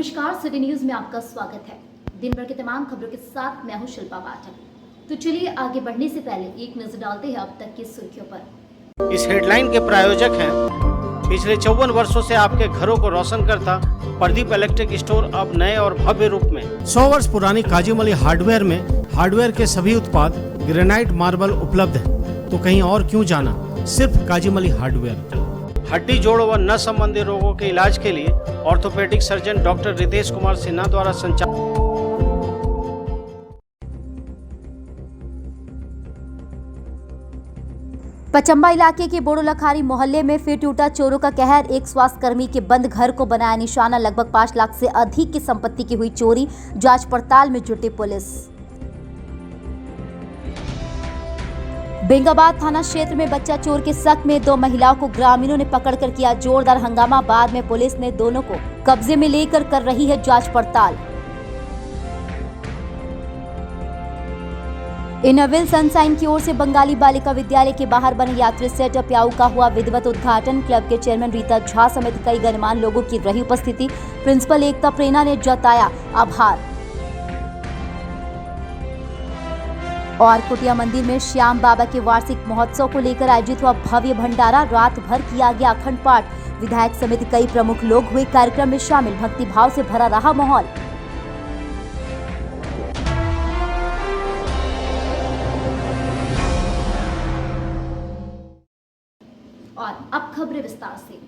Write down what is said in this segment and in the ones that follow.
नमस्कार, city news में आपका स्वागत है। दिन भर के तमाम खबरों के साथ मैं हूं शिल्पा पाठक। तो चलिए आगे बढ़ने से पहले एक नजर डालते हैं अब तक की सुर्खियों पर। इस हेडलाइन के प्रायोजक हैं पिछले 54 वर्षों से आपके घरों को रोशन करता प्रदीप इलेक्ट्रिक स्टोर, अब नए और भव्य रूप में। 100 वर्ष पुरानी काजूमली हार्डवेयर में हार्डवेयर के सभी उत्पाद ग्रेनाइट मार्बल उपलब्ध है, तो कहीं और क्यों जाना, सिर्फ काजूमली हार्डवेयर। हड्डी जोड़ व नस संबंधी रोगों के इलाज के लिए orthopedic surgeon doctor Ritesh Kumar Sinha द्वारा संचालित पचंबा इलाके के बोड़ोलखारी मोहल्ले में फिर टूटा चोरों का कहर। एक स्वास्थ्यकर्मी के बंद घर को बनाया निशाना। लगभग 5 लाख से अधिक की संपत्ति की हुई चोरी। जांच पड़ताल में जुटी पुलिस। बेंगाबाद थाना क्षेत्र में बच्चा चोर के शक में 2 महिलाओं को ग्रामीणों ने पकड़कर किया जोरदार हंगामा। बाद में पुलिस ने दोनों को कब्जे में लेकर कर रही है जांच पड़ताल। इनविल सनशाइन की ओर से बंगाली बालिका विद्यालय के बाहर बने यात्री सेट प्याऊ का हुआ विधिवत उद्घाटन। क्लब के चेयरमैन रीता झा समेत कई गणमान्य लोगों की रही उपस्थिति। प्रिंसिपल एकता प्रेरणा ने जताया आभार। और कुटिया मंदिर में श्याम बाबा के वार्षिक महोत्सव को लेकर आयोजित हुआ भव्य भंडारा। रात भर किया गया अखंड पाठ। विधायक समेत कई प्रमुख लोग हुए कार्यक्रम में शामिल। भक्ति भाव से भरा रहा माहौल। और अब खबरें विस्तार से।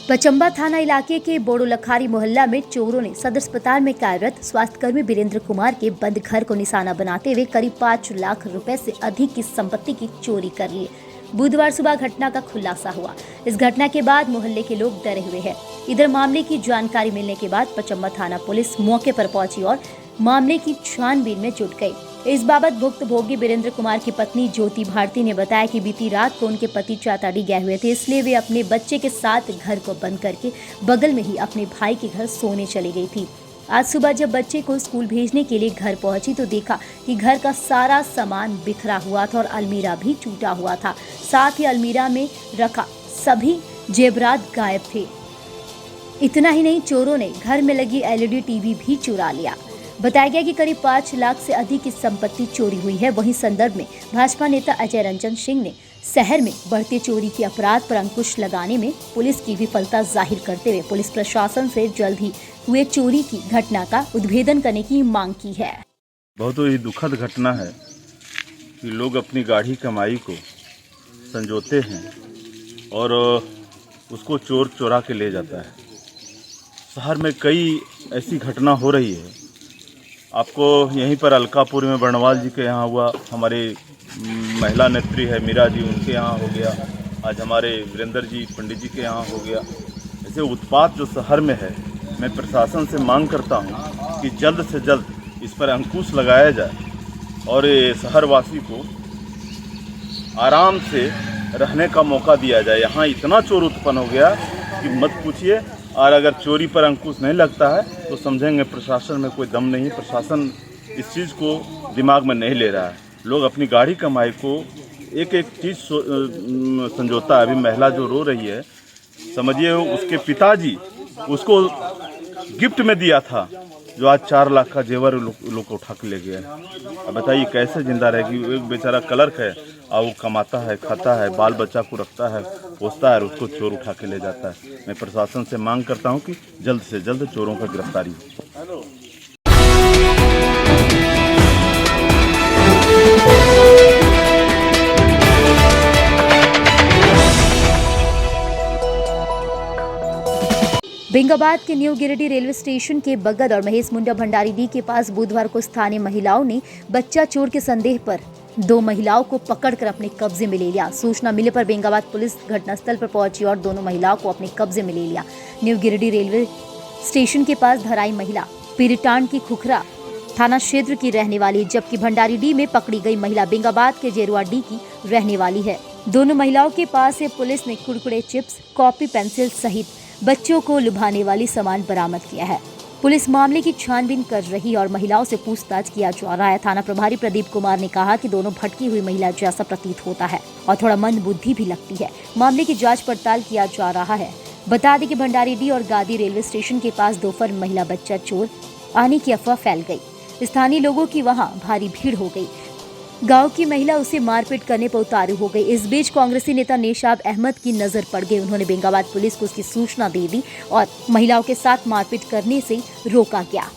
पचंबा थाना इलाके के बोड़ोलखारी मोहल्ला में चोरों ने सदर अस्पताल में कार्यरत स्वास्थ्यकर्मी वीरेंद्र कुमार के बंद घर को निशाना बनाते हुए करीब 5 लाख रुपए से अधिक की संपत्ति की चोरी कर ली। बुधवार सुबह घटना का खुलासा हुआ। इस घटना के बाद मोहल्ले के लोग डरे हुए हैं। इधर मामले की जानकारी मिलने के बाद पचंबा थाना पुलिस मौके पर पहुंची और मामले की छानबीन में जुट गई। इस बाबत भुक्तभोगी वीरेंद्र कुमार की पत्नी ज्योति भारती ने बताया कि बीती रात को उनके पति चाताड़ी गए हुए थे, इसलिए वे अपने बच्चे के साथ घर को बंद करके बगल में ही अपने भाई के घर सोने चली गई थी। आज सुबह जब बच्चे को स्कूल भेजने के लिए घर पहुंची तो देखा कि घर का सारा सामान बिखरा हुआ था और अलमीरा भी टूटा हुआ था। साथ ही अलमीरा में रखा सभी जेवरात गायब थे। इतना ही नहीं, चोरों ने घर में लगी LED टीवी भी चुरा लिया। बताया गया कि करीब 5 लाख से अधिक की संपत्ति चोरी हुई है। वहीं संदर्भ में भाजपा नेता अजय रंजन सिंह ने शहर में बढ़ते चोरी के अपराध पर अंकुश लगाने में पुलिस की विफलता जाहिर करते हुए पुलिस प्रशासन से जल्द ही हुए चोरी की घटना का उद्भेदन करने की मांग की है। बहुत ही दुखद घटना है कि लोग अपनी गाढ़ी कमाई को संजोते हैं और उसको चोर चोरा के ले जाता है। शहर में कई ऐसी घटना हो रही है। आपको यहीं पर अलकापुर में बर्णवाल जी के यहाँ हुआ, हमारे महिला नेत्री है मीरा जी, उनके यहाँ हो गया। आज हमारे वीरेंद्र जी पंडित जी के यहाँ हो गया। ऐसे उत्पात जो शहर में है, मैं प्रशासन से मांग करता हूँ कि जल्द से जल्द इस पर अंकुश लगाया जाए और ये शहरवासी को आराम से रहने का मौका दिया जाए। यहाँ इतना चोर उत्पन्न हो गया कि मत पूछिए। और अगर चोरी पर अंकुश नहीं लगता है तो समझेंगे प्रशासन में कोई दम नहीं। प्रशासन इस चीज़ को दिमाग में नहीं ले रहा है। लोग अपनी गाढ़ी कमाई को एक एक चीज़ संजोता है। अभी महिला जो रो रही है, समझिए उसके पिताजी उसको गिफ्ट में दिया था, जो आज 4 लाख का जेवर लोग को उठा के ले गया। अब बताइए कैसे जिंदा रहेगी। एक बेचारा क्लर्क है और वो कमाता है, खाता है, बाल बच्चा को रखता है, पोसता है और उसको चोर उठा के ले जाता है। मैं प्रशासन से मांग करता हूं कि जल्द से जल्द चोरों का गिरफ्तारी हो। बेंगाबाद के न्यू गिरिडीह रेलवे स्टेशन के बगल और महेश मुंडा भंडारीडीह के पास बुधवार को स्थानीय महिलाओं ने बच्चा चोर के संदेह पर 2 महिलाओं को पकड़कर अपने कब्जे में ले लिया। सूचना मिलने पर बेंगाबाद पुलिस घटनास्थल पर पहुंची और दोनों महिलाओं को अपने कब्जे में ले लिया। न्यू गिरिडीह रेलवे स्टेशन के पास धराई महिला पीरिटान की खुखरा थाना क्षेत्र की रहने वाली, जबकि भंडारीडीह में पकड़ी गई महिला बेंगाबाद के जेरुआडीह की रहने वाली है। दोनों महिलाओं के पास से पुलिस ने कुरकुरे चिप्स, कॉपी पेंसिल सहित बच्चों को लुभाने वाली सामान बरामद किया है। पुलिस मामले की छानबीन कर रही और महिलाओं से पूछताछ किया जा रहा है। थाना प्रभारी प्रदीप कुमार ने कहा कि दोनों भटकी हुई महिला जैसा प्रतीत होता है और थोड़ा मंद बुद्धि भी लगती है। मामले की जांच पड़ताल किया जा रहा है। बता दें कि भंडारीडीह और गादी रेलवे स्टेशन के पास दोपहर महिला बच्चा चोर आने की अफवाह फैल गई। स्थानीय लोगों की वहां भारी भीड़ हो गई। गांव की महिला उसे मारपीट करने पर उतारू हो गई। इस बीच कांग्रेसी नेता नेशाब अहमद की नजर पड़ गई। उन्होंने बेंगाबाद पुलिस को उसकी सूचना दे दी और महिलाओं के साथ मारपीट करने से रोका गया।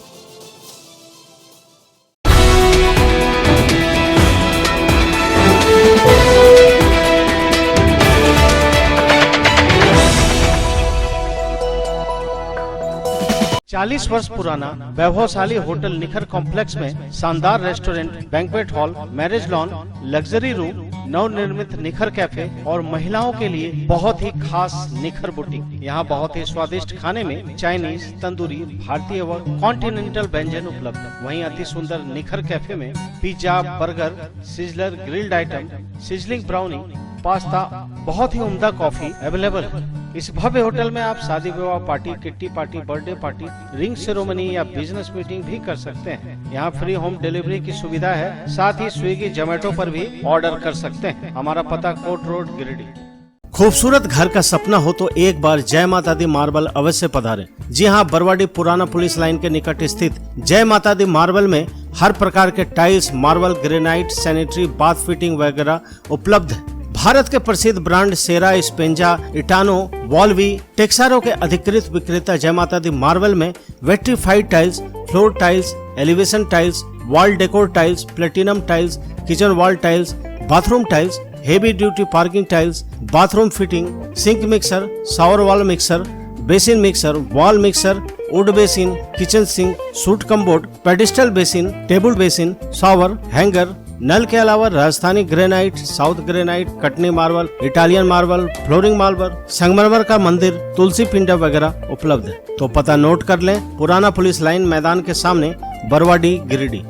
चालीस वर्ष पुराना वैभवशाली होटल निखर कॉम्प्लेक्स में शानदार restaurant, banquet hall, marriage lawn, luxury room, नवनिर्मित निखर कैफे और महिलाओं के लिए बहुत ही खास निखर बुटीक। यहाँ बहुत ही स्वादिष्ट खाने में चाइनीज, तंदूरी, भारतीय व कॉन्टिनेंटल व्यंजन उपलब्ध। वहीं अति सुंदर निखर कैफे में pizza, burger, sizzler, grilled item, sizzling brownie, pasta, बहुत ही उम्दा कॉफी अवेलेबल है। इस भव्य होटल में आप शादी विवाह party, kitty party, birthday party, ring ceremony या बिजनेस मीटिंग भी कर सकते हैं। यहाँ फ्री होम डिलीवरी की सुविधा है। साथ ही स्विगी, जोमेटो पर भी ऑर्डर कर सकते हैं। हमारा पता कोट रोड, गिरिडीह। खूबसूरत घर का सपना हो तो एक बार जय माता दी मार्बल अवश्य पधारें। जी हाँ, बरवाडी पुराना पुलिस लाइन के निकट स्थित जय माता दी मार्बल में हर प्रकार के tiles, marble, granite, sanitary, bath fitting वगैरह उपलब्ध है। भारत के प्रसिद्ध ब्रांड सेरा, स्पेंजा, इटानो, वॉल्वी, टेक्सारो के अधिकृत विक्रेता जय माता दी मार्बल में vitrified tiles, floor tiles, elevation tiles, wall decor tiles, platinum tiles, kitchen wall tiles, bathroom tiles, heavy duty parking tiles, bathroom fitting, sink mixer, shower wall mixer, basin mixer, wall mixer, wood basin, kitchen sink, suit cupboard, pedestal basin, table basin, shower, hanger, नल के अलावा Rajasthani granite, south granite, Katni marble, Italian marble, flooring marble, संगमरमर का मंदिर, तुलसी पिंडा वगैरह उपलब्ध है। तो पता नोट कर लें, पुराना पुलिस लाइन मैदान के सामने, Barwadi, Giridih.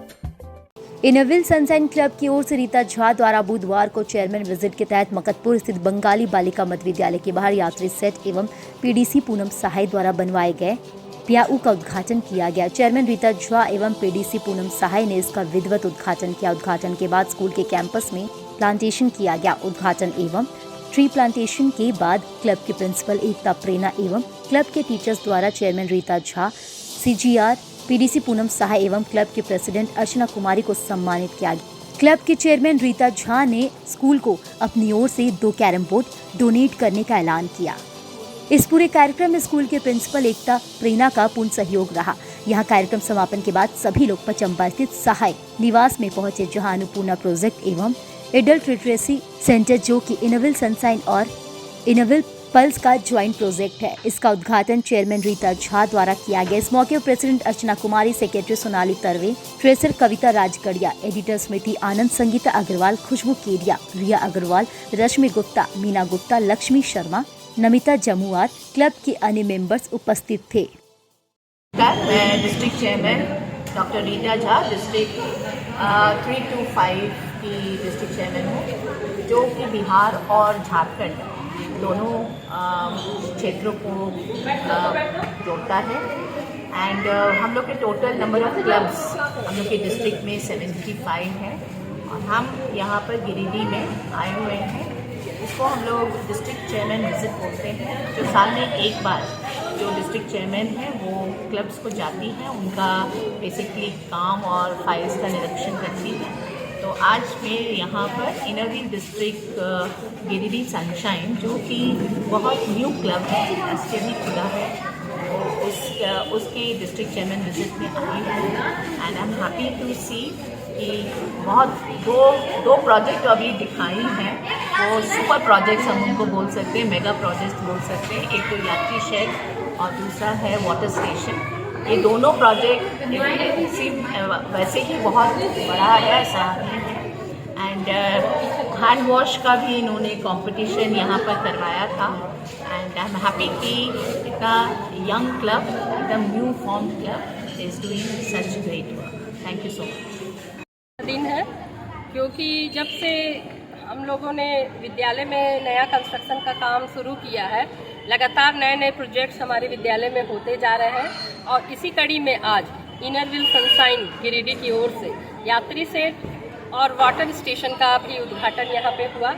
Inner Wheel sunshine club की ओर से रीता झा द्वारा बुधवार को चेयरमैन विजिट के तहत मकतपुर स्थित बंगाली बालिका मध्य विद्यालय के बाहर यात्री सेट एवं पीडीसी पूनम सहाय द्वारा बनवाए गए प्याऊ का उद्घाटन किया गया। चेयरमैन रीता झा एवं पीडीसी पूनम सहाय ने इसका विधिवत उद्घाटन किया। उद्घाटन के बाद स्कूल के कैंपस में प्लांटेशन किया गया। उद्घाटन एवं ट्री प्लांटेशन के बाद क्लब के प्रिंसिपल एकता प्रेरणा एवं क्लब के टीचर्स द्वारा chairman Rita Jha, CGR, PDC Poonam Sahay एवं क्लब के प्रेसिडेंट अर्चना कुमारी को सम्मानित किया गया। क्लब के चेयरमैन रीता झा ने स्कूल को अपनी ओर से 2 कैरम बोर्ड डोनेट करने का ऐलान किया। इस पूरे कार्यक्रम में स्कूल के प्रिंसिपल एकता प्रेरणा का पूर्ण सहयोग रहा। यहाँ कार्यक्रम समापन के बाद सभी लोग पचम्बा स्थित सहाय निवास में पहुंचे, जहां अन्नपूर्णा प्रोजेक्ट एवं एडल्ट लिटरेसी सेंटर, जो कि इनरव्हील सनशाइन और इनरव्हील पल्स का ज्वाइंट प्रोजेक्ट है, इसका उद्घाटन चेयरमैन रीता झा द्वारा किया गया। इस मौके पर प्रेसिडेंट अर्चना कुमारी, सेक्रेटरी सोनाली तरवे, ट्रेसर कविता राजगढ़िया, एडिटर स्मृति आनंद, संगीता अग्रवाल, खुशबू केडिया, रिया अग्रवाल, रश्मि गुप्ता, मीना गुप्ता, लक्ष्मी शर्मा, नमिता जमुआर, क्लब के अन्य मेंबर्स उपस्थित थे। मैं district chairman doctor Rita Jha, district 325 की डिस्ट्रिक्ट चेयरमैन हूँ, जो कि बिहार और झारखंड दोनों क्षेत्रों को जोड़ता है। एंड हम लोग के टोटल नंबर ऑफ क्लब्स हम लोग के डिस्ट्रिक्ट में 75 हैं और हम यहाँ पर गिरिडीह में आए हुए हैं। इसको हम लोग डिस्ट्रिक्ट चेयरमैन विजिट बोलते हैं, जो साल में एक बार जो डिस्ट्रिक्ट चेयरमैन है वो क्लब्स को जाती हैं, उनका बेसिकली काम और फाइल्स का निरीक्षण करती है। तो आज मैं यहाँ पर इनरव्हील डिस्ट्रिक्ट गिरिडीह सनशाइन, जो कि बहुत न्यू क्लब है, इसके भी खुला है, तो उसकी डिस्ट्रिक्ट चेयरमैन विजिट में आई हूँ। And I am happy to see कि बहुत दो प्रोजेक्ट अभी दिखाई हैं, वो सुपर प्रोजेक्ट्स हम उनको बोल सकते हैं, मेगा प्रोजेक्ट्स बोल सकते हैं। एक तो यात्री शेड और दूसरा है वाटर स्टेशन। ये दोनों प्रोजेक्ट वैसे ही बहुत बड़ा है, सराहनीय है। एंड हैंड वॉश का भी इन्होंने कंपटीशन यहाँ पर करवाया था। एंड आई एम हैप्पी कि इतना यंग क्लब, एकदम new form club is doing such great work. Thank you so much. दिन है क्योंकि जब से हम लोगों ने विद्यालय में नया कंस्ट्रक्शन का काम शुरू किया है, लगातार नए नए प्रोजेक्ट्स हमारे विद्यालय में होते जा रहे हैं और इसी कड़ी में आज इनरव्हील सनशाइन गिरिडीह की ओर से यात्री सेट और वाटर स्टेशन का भी उद्घाटन यहाँ पे हुआ।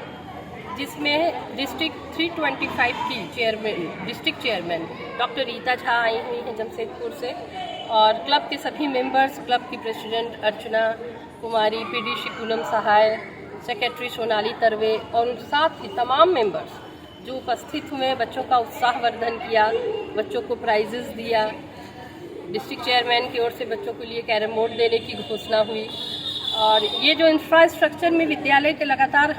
जिसमें डिस्ट्रिक्ट 325 की district chairman doctor Rita Jha आई हुई हैं जमशेदपुर से, और क्लब के सभी मेंबर्स, क्लब की president Archana Kumari, PDC Poonam Sahay, secretary Sonali Tarwe और साथ ही तमाम मेंबर्स जो उपस्थित हुए, बच्चों का उत्साहवर्धन किया, बच्चों को प्राइजेस दिया। डिस्ट्रिक्ट चेयरमैन की ओर से बच्चों के लिए कैरम बोर्ड देने की घोषणा हुई। और ये जो इंफ्रास्ट्रक्चर में विद्यालय के लगातार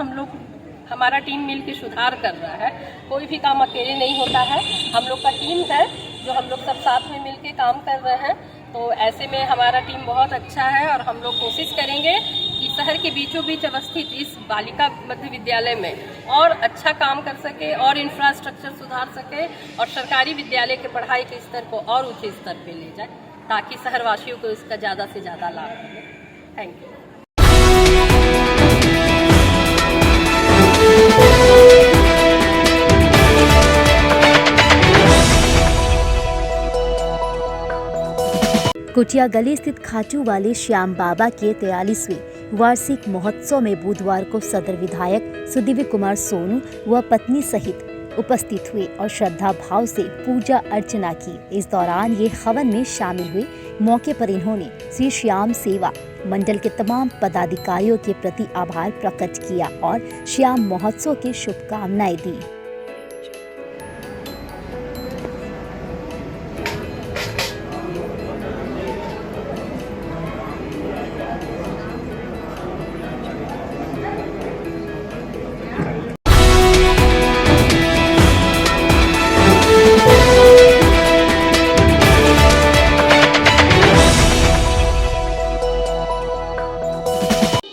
हमारा टीम मिल के सुधार कर रहा है। कोई भी काम अकेले नहीं होता है, हम लोग का टीम है जो हम लोग सब साथ में मिल के काम कर रहे हैं। तो ऐसे में हमारा टीम बहुत अच्छा है और हम लोग कोशिश करेंगे कि शहर के बीचों बीच अवस्थित इस बालिका मध्य विद्यालय में और अच्छा काम कर सके और इंफ्रास्ट्रक्चर सुधार सके और सरकारी विद्यालय के पढ़ाई के स्तर को और ऊंचे स्तर पे ले जाए, ताकि शहरवासियों को इसका ज़्यादा से ज़्यादा लाभ मिले। Thank you. कुटिया गली स्थित खाटू वाले श्याम बाबा के 43वें वार्षिक महोत्सव में बुधवार को सदर विधायक सुदीव्य कुमार सोनू व पत्नी सहित उपस्थित हुए और श्रद्धा भाव से पूजा अर्चना की। इस दौरान ये हवन में शामिल हुए। मौके पर इन्होंने श्री श्याम सेवा मंडल के तमाम पदाधिकारियों के प्रति आभार प्रकट किया और श्याम महोत्सव की शुभकामनाएं दी।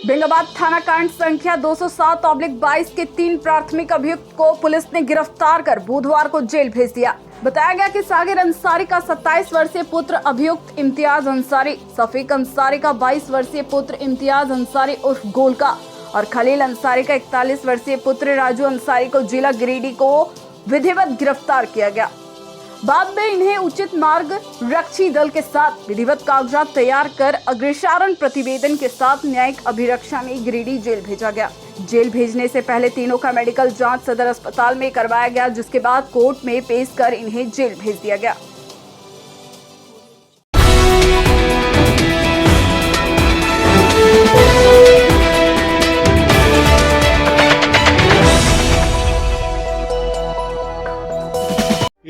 बेंगाबाद थाना कांड संख्या 207/22 के 3 प्राथमिक अभियुक्त को पुलिस ने गिरफ्तार कर बुधवार को जेल भेज दिया। बताया गया कि सागिर अंसारी का 27 वर्षीय पुत्र अभियुक्त इम्तियाज अंसारी, सफीक अंसारी का 22 वर्षीय पुत्र इम्तियाज अंसारी उर्फ गोलका और खलील अंसारी का 41 वर्षीय पुत्र राजू अंसारी को जिला गिरिडीह को विधिवत गिरफ्तार किया गया। बाद में इन्हें उचित मार्ग रक्षी दल के साथ विधिवत कागजात तैयार कर अग्रिसारण प्रतिवेदन के साथ न्यायिक अभिरक्षा में गिरिडीह जेल भेजा गया। जेल भेजने से पहले तीनों का मेडिकल जांच सदर अस्पताल में करवाया गया, जिसके बाद कोर्ट में पेश कर इन्हें जेल भेज दिया गया।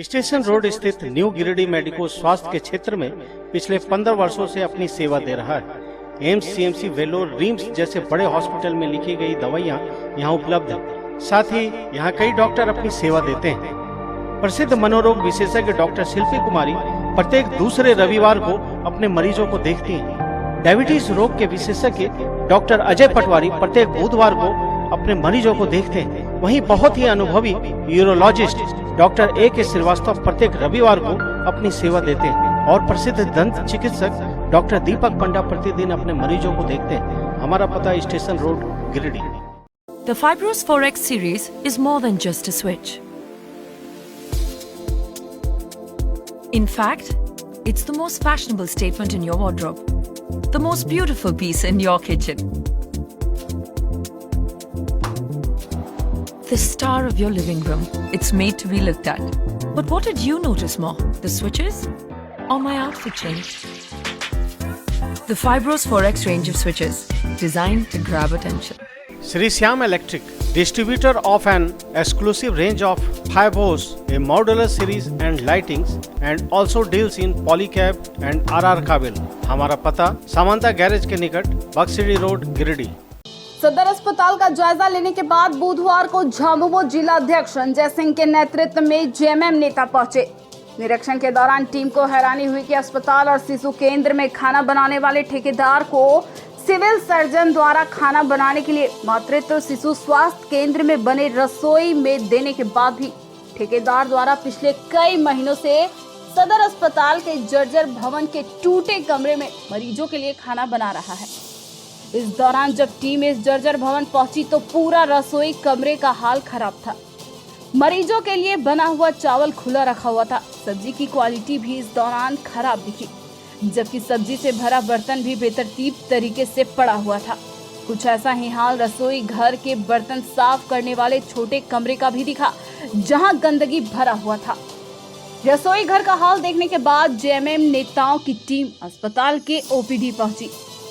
स्टेशन रोड स्थित न्यू गिरिडीह मेडिको स्वास्थ्य के क्षेत्र में पिछले 15 वर्षों से अपनी सेवा दे रहा है। एम्स, सीएमसी, वेलोर, रिम्स जैसे बड़े हॉस्पिटल में लिखी गई दवाइयाँ यहाँ उपलब्ध है। साथ ही यहाँ कई डॉक्टर अपनी सेवा देते हैं। प्रसिद्ध मनोरोग विशेषज्ञ डॉक्टर शिल्पी कुमारी प्रत्येक दूसरे रविवार को अपने मरीजों को देखती हैं। डायबिटीज रोग के विशेषज्ञ डॉक्टर अजय पटवारी प्रत्येक बुधवार को अपने मरीजों को देखते हैं। वहीं बहुत ही अनुभवी यूरोलॉजिस्ट डॉक्टर A.K. श्रीवास्तव प्रत्येक रविवार को अपनी सेवा देते हैं और प्रसिद्ध दंत चिकित्सक डॉक्टर दीपक पंडा प्रतिदिन अपने मरीजों को देखते हैं। हमारा पता station road Giridih. The Fibros Forex series is more than just a switch. In fact, it's the most fashionable statement in your wardrobe, the most beautiful piece in your kitchen, the star of your living room. It's made to be looked at. But what did you notice more? The switches or my outfit change? The Fibros Forex range of switches, designed to grab attention. Sri Syam Electric, distributor of an exclusive range of Fibros, a modular series and lightings, and also deals in polycab and RR cable. हमारा पता Samanta garage के निकट बक्सड़ी road Giridih. सदर अस्पताल का जायजा लेने के बाद बुधवार को झामुमो जिला अध्यक्ष संजय सिंह के नेतृत्व में जेएमएम नेता पहुंचे। निरीक्षण के दौरान टीम को हैरानी हुई कि अस्पताल और शिशु केंद्र में खाना बनाने वाले ठेकेदार को सिविल सर्जन द्वारा खाना बनाने के लिए मातृत्व शिशु स्वास्थ्य केंद्र में बने रसोई में देने के बाद भी ठेकेदार द्वारा पिछले कई महीनों से सदर अस्पताल के जर्जर भवन के टूटे कमरे में मरीजों के लिए खाना बना रहा है। इस दौरान जब टीम इस जर्जर भवन पहुंची तो पूरा रसोई कमरे का हाल खराब था। मरीजों के लिए बना हुआ चावल खुला रखा हुआ था। सब्जी की क्वालिटी भी इस दौरान खराब दिखी, जबकि सब्जी से भरा बर्तन भी बेतरतीब तरीके से पड़ा हुआ था। कुछ ऐसा ही हाल रसोई घर के बर्तन साफ करने वाले छोटे कमरे का भी दिखा, जहां गंदगी भरा हुआ था। रसोई घर का हाल देखने के बाद जेएमएम नेताओं की टीम अस्पताल के ओपीडी पहुंची।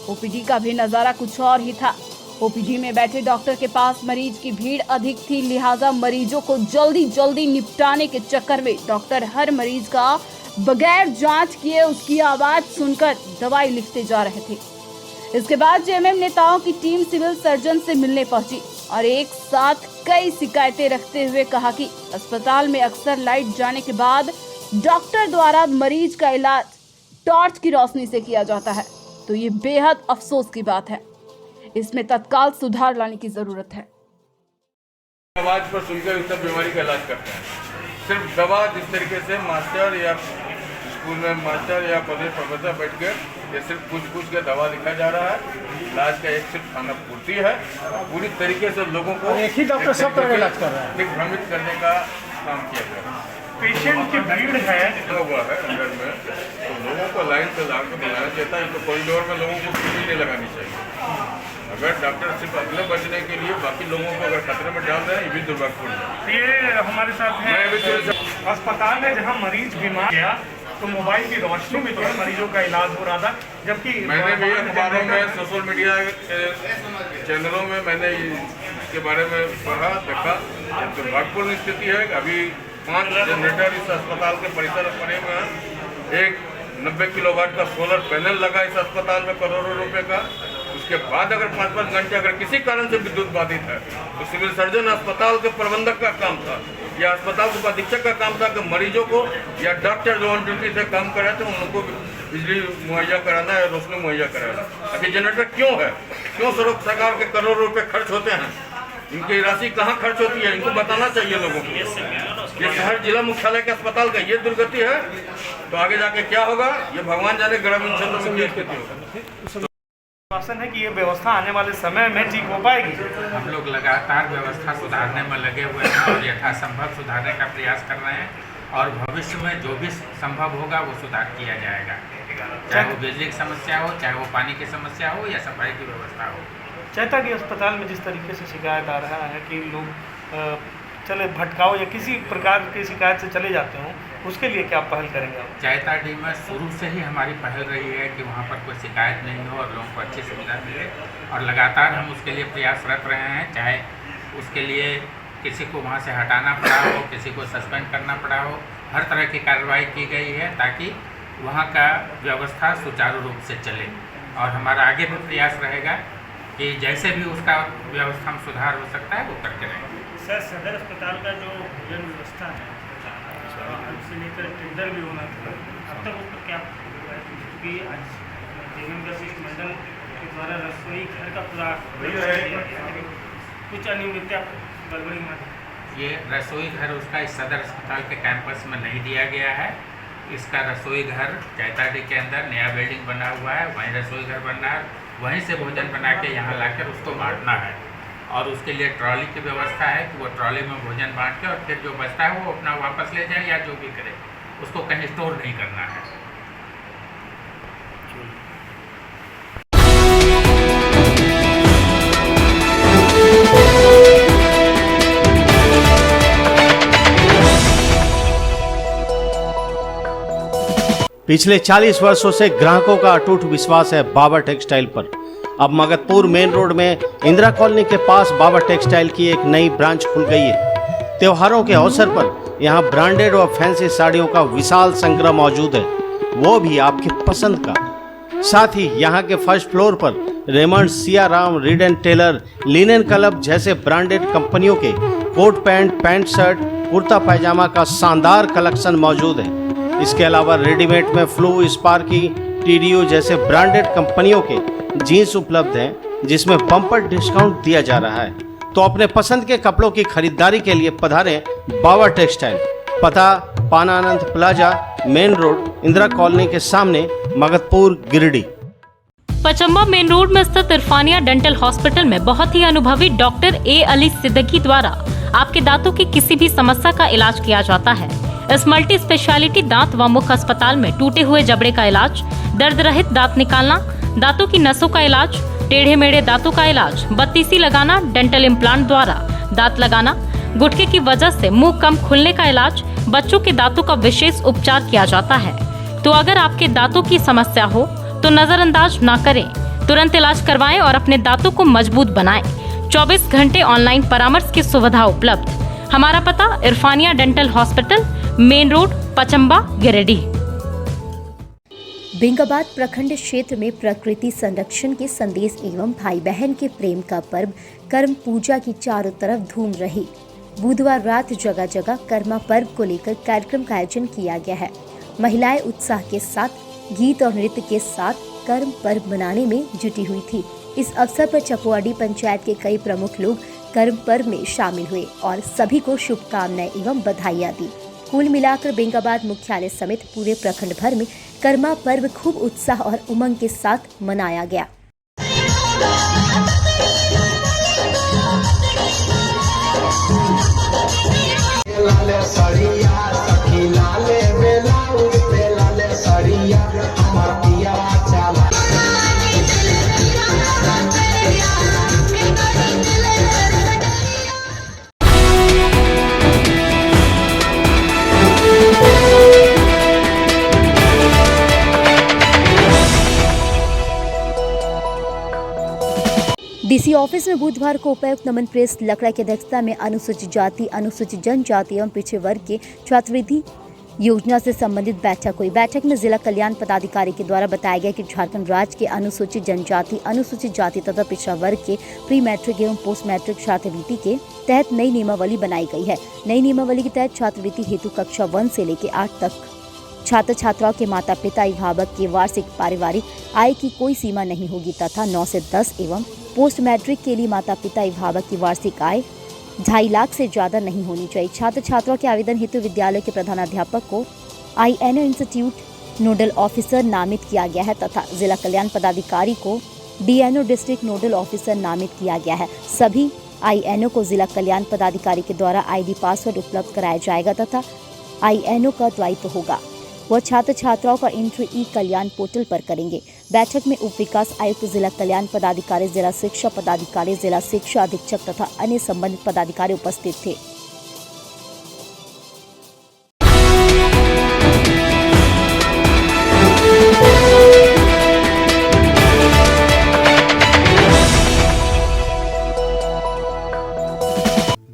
ओपीडी का भी नजारा कुछ और ही था। ओपीडी में बैठे डॉक्टर के पास मरीज की भीड़ अधिक थी, लिहाजा मरीजों को जल्दी जल्दी निपटाने के चक्कर में डॉक्टर हर मरीज का बगैर जांच किए उसकी आवाज सुनकर दवाई लिखते जा रहे थे। इसके बाद जेएमएम नेताओं की टीम सिविल सर्जन से मिलने पहुंची और एक साथ कई शिकायतें रखते हुए कहा कि अस्पताल में अक्सर लाइट जाने के बाद डॉक्टर द्वारा मरीज का इलाज टॉर्च की रोशनी से किया जाता है, तो ये बेहद अफसोस की बात है। इसमें तत्काल सुधार लाने की जरूरत है। आवाज पर सुनकर इस सब बीमारी का इलाज करते हैं। सिर्फ दवा जिस तरीके से मास्टर या स्कूल में मास्टर या प्रोफेसर बैठकर ये सिर्फ पूछ के दवा लिखा जा रहा है। इलाज का एक सिर्फ खाना पूर्ति है। पूरी तरीके से लोगों को एक ही डॉक्टर सब तरह का इलाज कर रहा है। दिग्भ्रमित करने का काम किया जा रहा है। पेशेंट की भीड़ है इतना हुआ है अंदर में, तो लोगों को लाइन से लाकर बुलाना चाहता है। तो कॉरिडोर में लोगों को भीड़ नहीं लगानी चाहिए। अगर डॉक्टर सिर्फ अगले बचने के लिए बाकी लोगों को अगर खतरे में डाल रहे हैं, ये भी दुर्भाग्यपूर्ण है। ये हमारे साथ है अस्पताल में जहां मरीज बीमार गया तो मोबाइल की रोशनी में तो मरीजों का इलाज हो रहा था, जबकि मैंने भी अखबारों में सोशल मीडिया चैनलों में मैंने इसके बारे में पढ़ा देखा। दुर्भाग्यपूर्ण स्थिति है। अभी 5 जनरेटर इस अस्पताल के परिसर में पड़े हुए हैं। एक 90 किलोवाट का सोलर पैनल लगा इस अस्पताल में करोड़ों रुपए का। उसके बाद अगर 5-5 घंटे अगर किसी कारण से विद्युत बाधित है तो सिविल सर्जन अस्पताल के प्रबंधक का काम था या अस्पताल के अधीक्षक का काम था कि मरीजों को या डॉक्टर जो ऑन ड्यूटी से काम कर रहे थे उनको बिजली मुहैया कराना या रोशनी मुहैया कराना। अभी जनरेटर क्यों है? क्यों सरकार के करोड़ों रुपए खर्च होते हैं? इनकी राशि कहाँ खर्च होती है? इनको बताना चाहिए लोगों को। ये शहर जिला मुख्यालय के अस्पताल का ये दुर्गति है तो आगे जाके क्या होगा ये भगवान जाने। ग्रामीण क्षेत्रों में क्या स्थिति होगा। आश्वासन है कि ये व्यवस्था आने वाले समय में ठीक हो पाएगी। हम लोग लगातार व्यवस्था सुधारने में लगे हुए हैं और यथासंभव सुधारने का प्रयास कर रहे हैं और भविष्य में जो भी संभव होगा वो सुधार किया जाएगा, चाहे वो बिजली की समस्या हो, चाहे वो पानी की समस्या हो या सफाई की व्यवस्था हो। चैता की अस्पताल में जिस तरीके से शिकायत आ रहा है कि लोग चले भटकाओ या किसी प्रकार की शिकायत से चले जाते हो, उसके लिए क्या पहल करेंगे आप? चैता डी में शुरू से ही हमारी पहल रही है कि वहाँ पर कोई शिकायत नहीं हो और लोगों को अच्छी सुविधा मिले और लगातार हम उसके लिए प्रयासरत रहे हैं। चाहे उसके लिए किसी को वहाँ से हटाना पड़ा हो, किसी को सस्पेंड करना पड़ा हो, हर तरह की कार्रवाई की गई है ताकि वहाँ का व्यवस्था सुचारू रूप से चले। और हमारा आगे भी प्रयास रहेगा कि जैसे भी उसका व्यवस्था में सुधार हो सकता है वो करते रहेंगे। सर, सदर अस्पताल का जो भोजन व्यवस्था है उससे लेकर टेंडर भी होना था, अब तक उस पर क्या? क्योंकि आज जेएमएम का शिष्टमंडल के द्वारा रसोई घर का पूरा कुछ अनियमितता गड़बड़ी में ये रसोई घर उसका इस सदर अस्पताल के कैंपस में नहीं दिया गया है। इसका रसोई घर चैताडी के अंदर नया बिल्डिंग बना हुआ है, वहीं रसोई घर बन रहा है, वहीं से भोजन बना के यहाँ लाकर उसको बांटना है और उसके लिए ट्रॉली की व्यवस्था है कि वो ट्रॉली में भोजन बांट के और फिर जो बचता है वो अपना वापस ले जाए या जो भी करे, उसको कहीं स्टोर नहीं करना है। पिछले 40 वर्षों से ग्राहकों का अटूट विश्वास है बाबा टेक्सटाइल पर। अब मगधपुर मेन रोड में इंदिरा कॉलोनी के पास बाबा टेक्सटाइल की एक नई ब्रांच खुल गई है। त्योहारों के अवसर पर यहाँ ब्रांडेड और फैंसी साड़ियों का विशाल संग्रह मौजूद है, वो भी आपकी पसंद का। साथ ही यहाँ के फर्स्ट फ्लोर पर Raymond, Siyaram, Reid and Taylor, linen club जैसे ब्रांडेड कंपनियों के coat pant, pant shirt, kurta pyjama का शानदार कलेक्शन मौजूद है। इसके अलावा रेडीमेड में फ्लू, स्पार्की, टीडीओ जैसे ब्रांडेड कंपनियों के जीन्स उपलब्ध हैं जिसमें बम्पर डिस्काउंट दिया जा रहा है। तो अपने पसंद के कपड़ों की खरीदारी के लिए पधारें बाबा टेक्सटाइल। पता Pananand plaza, main road, Indira colony के सामने, मगधपुर, गिरिडीह। पचम्बा मेन रोड में स्थित इरफानिया डेंटल हॉस्पिटल में बहुत ही अनुभवी डॉक्टर ए अली सिद्दीकी द्वारा आपके दांतों की किसी भी समस्या का इलाज किया जाता है। इस मल्टी स्पेशलिटी दांत व मुख अस्पताल में टूटे हुए जबड़े का इलाज, दर्द रहित दांत निकालना, दांतों की नसों का इलाज, टेढ़े मेढ़े दांतों का इलाज, बत्तीसी लगाना, डेंटल इम्प्लांट द्वारा दांत लगाना, गुटके की वजह से मुंह कम खुलने का इलाज, बच्चों के दांतों का विशेष उपचार किया जाता है। तो अगर आपके दांतों की समस्या हो तो नजरअंदाज ना करें, तुरंत इलाज करवाएं और अपने दांतों को मजबूत बनाएं। 24 घंटे ऑनलाइन परामर्श की सुविधा उपलब्ध। हमारा पता Irfania dental hospital, main road, Pachamba, Giridih. Bengabad प्रखंड क्षेत्र में प्रकृति संरक्षण के संदेश एवं भाई बहन के प्रेम का पर्व कर्म पूजा की चारों तरफ धूम रही। बुधवार रात जगह जगह कर्मा पर्व को लेकर कार्यक्रम का आयोजन किया गया है। महिलाएं उत्साह के साथ गीत और नृत्य के साथ कर्म पर्व मनाने में जुटी हुई थी। इस अवसर पर चकुआडी पंचायत के कई प्रमुख लोग कर्म पर्व में शामिल हुए और सभी को शुभकामनाएं एवं बधाइयां दी। कुल मिलाकर बेंगाबाद मुख्यालय समेत पूरे प्रखंड भर में कर्मा पर्व खूब उत्साह और उमंग के साथ मनाया गया। डीसी ऑफिस में बुधवार को उपायुक्त नमन प्रेस लकड़ा की अध्यक्षता में अनुसूचित जाति, अनुसूचित जनजाति एवं पिछड़े वर्ग के छात्रवृत्ति योजना से संबंधित बैठक हुई। बैठक में जिला कल्याण पदाधिकारी के द्वारा बताया गया कि झारखंड राज्य के अनुसूचित जनजाति, अनुसूचित जाति तथा पिछड़ा वर्ग के प्री मैट्रिक एवं पोस्ट मैट्रिक छात्रवृत्ति के तहत नई नियमावली बनाई गई है। नई नियमावली के तहत छात्रवृत्ति हेतु कक्षा 1 से लेकर 8 तक छात्र छात्राओं के माता पिता अभिभावक के वार्षिक पारिवारिक आय की कोई सीमा नहीं होगी तथा 9 से 10 एवं पोस्ट मैट्रिक के लिए माता पिता अभिभावक की वार्षिक आय 2.5 लाख से ज्यादा नहीं होनी चाहिए। छात्र छात्राओं के आवेदन हेतु विद्यालय के प्रधानाध्यापक को INO इंस्टीट्यूट नोडल ऑफिसर नामित किया गया है तथा जिला कल्याण पदाधिकारी को DNO डिस्ट्रिक्ट नोडल ऑफिसर नामित किया गया है। सभी INO को जिला कल्याण पदाधिकारी के द्वारा ID पासवर्ड उपलब्ध कराया जाएगा तथा INO का दायित्व होगा। वह छात्र छात्राओं का एंट्री ई-कल्याण पोर्टल पर करेंगे। बैठक में उप विकास आयुक्त, जिला कल्याण पदाधिकारी, जिला शिक्षा पदाधिकारी, जिला शिक्षा अधीक्षक तथा अन्य संबंधित पदाधिकारी उपस्थित थे।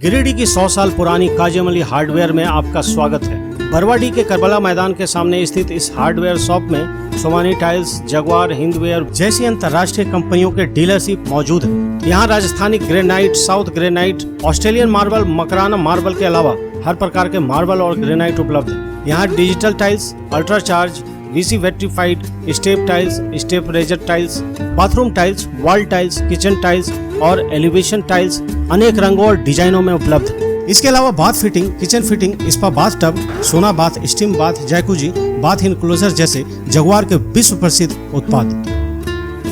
गिरिडीह की 100 साल पुरानी काजीम-अली हार्डवेयर में आपका स्वागत है। बरवाडी के करबला मैदान के सामने स्थित इस हार्डवेयर शॉप में सोमानी टाइल्स, जगुआर, हिंदवेयर जैसी अंतर्राष्ट्रीय कंपनियों के डीलरशिप मौजूद है। यहाँ Rajasthani granite, south granite, Australian marble, Makrana marble के अलावा हर प्रकार के मार्बल और ग्रेनाइट उपलब्ध है। यहाँ डिजिटल टाइल्स, अल्ट्राचार्ज, VC vitrified, step tiles, step riser tiles, bathroom tiles, wall tiles, kitchen tiles और एलिवेशन टाइल्स अनेक रंगों और डिजाइनों में उपलब्ध है। इसके अलावा bath fitting, kitchen fitting, spa bath tub, sauna bath, steam bath, jacuzzi, bath enclosure जैसे जगुआर के विश्व प्रसिद्ध उत्पाद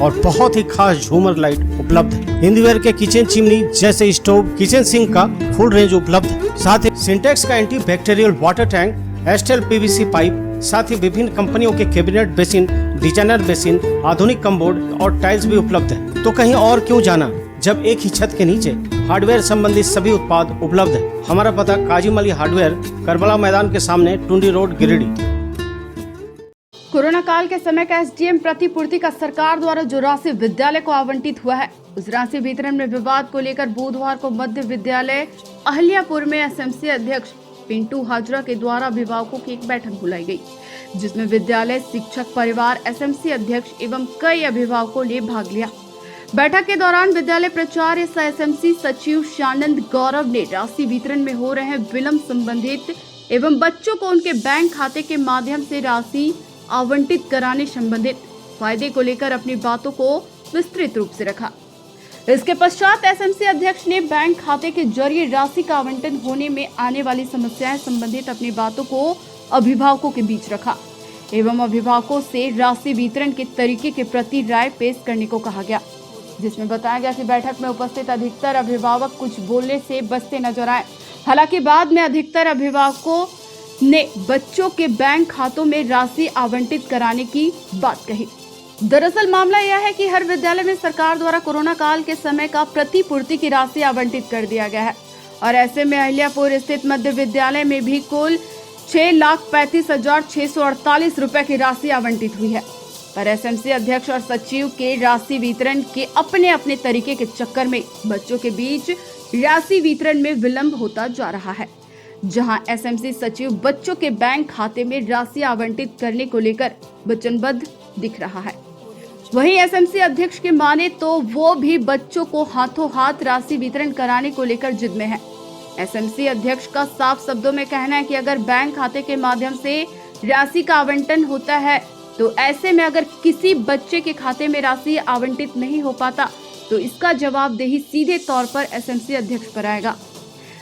और बहुत ही खास झूमर लाइट उपलब्ध है। हिंदवेयर के किचन चिमनी जैसे स्टोव, किचन सिंक का फुल रेंज उपलब्ध है। साथ ही सिंटेक्स का anti bacterial water tank, Astral PVC pipe, साथ ही विभिन्न कंपनियों के कैबिनेट बेसिन, डिजाइनर बेसिन, आधुनिक कमबोर्ड और टाइल्स भी उपलब्ध है। तो कहीं और क्यों जाना जब एक ही छत के नीचे हार्डवेयर संबंधित सभी उत्पाद उपलब्ध है। हमारा पता काजीम-अली हार्डवेयर, करबला मैदान के सामने, टुंडी रोड, गिरिडीह। कोरोना काल के समय का SDM प्रतिपूर्ति का सरकार द्वारा जो राशि विद्यालय को आवंटित हुआ है, उस राशि वितरण में विवाद को लेकर बुधवार को मध्य विद्यालय अहिल्यापुर में SMC अध्यक्ष पिंटू हाजरा के द्वारा अभिभावकों की एक बैठक बुलाई गई, जिसमें विद्यालय शिक्षक परिवार, SMC अध्यक्ष एवं कई अभिभावकों ने भाग लिया। बैठक के दौरान विद्यालय प्राचार्य सह SMC सचिव शानंद गौरव ने राशि वितरण में हो रहे विलंब संबंधित एवं बच्चों को उनके बैंक खाते के माध्यम से राशि आवंटित कराने संबंधित फायदे को लेकर अपनी बातों को विस्तृत रूप से रखा। इसके पश्चात SMC अध्यक्ष ने बैंक खाते के जरिए राशि का आवंटन होने में आने वाली समस्याएं संबंधित अपनी बातों को अभिभावकों के बीच रखा एवं अभिभावकों से राशि वितरण के तरीके के प्रति राय पेश करने को कहा गया, जिसमें बताया गया कि बैठक में उपस्थित अधिकतर अभिभावक कुछ बोलने से बचते नजर आए। हालांकि बाद में अधिकतर अभिभावकों ने बच्चों के बैंक खातों में राशि आवंटित कराने की बात कही। दरअसल मामला यह है कि हर विद्यालय में सरकार द्वारा कोरोना काल के समय का प्रतिपूर्ति की राशि आवंटित कर दिया गया है और ऐसे में अहिल्यापुर स्थित मध्य विद्यालय में भी कुल 6,35,648 रुपए की राशि आवंटित हुई है। पर एसएमसी अध्यक्ष और सचिव के राशि वितरण के अपने अपने तरीके के चक्कर में बच्चों के बीच राशि वितरण में विलंब होता जा रहा है। जहां एसएमसी सचिव बच्चों के बैंक खाते में राशि आवंटित करने को लेकर वचनबद्ध दिख रहा है, वहीं एसएमसी अध्यक्ष के माने तो वो भी बच्चों को हाथों हाथ राशि वितरण कराने को लेकर जिद में है। एसएमसी अध्यक्ष का साफ शब्दों में कहना है कि अगर बैंक खाते के माध्यम से राशि का आवंटन होता है तो ऐसे में अगर किसी बच्चे के खाते में राशि आवंटित नहीं हो पाता तो इसका जवाबदेही सीधे तौर पर एसएमसी अध्यक्ष पर आएगा।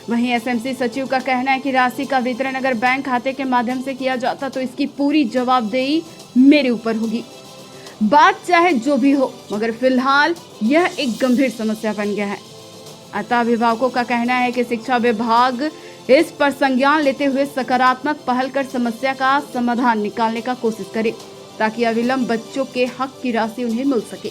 वहीं एसएमसी सचिव का कहना है कि राशि का वितरण अगर बैंक खाते के माध्यम से किया जाता तो इसकी पूरी जवाबदेही मेरे ऊपर होगी। बात चाहे जो भी हो, मगर फिलहाल यह एक गंभीर समस्या बन गया है। अतः अभिभावकों का कहना है कि शिक्षा विभाग इस पर संज्ञान लेते हुए सकारात्मक पहल कर समस्या का समाधान निकालने का कोशिश करे ताकि अविलंब बच्चों के हक की राशि उन्हें मिल सके।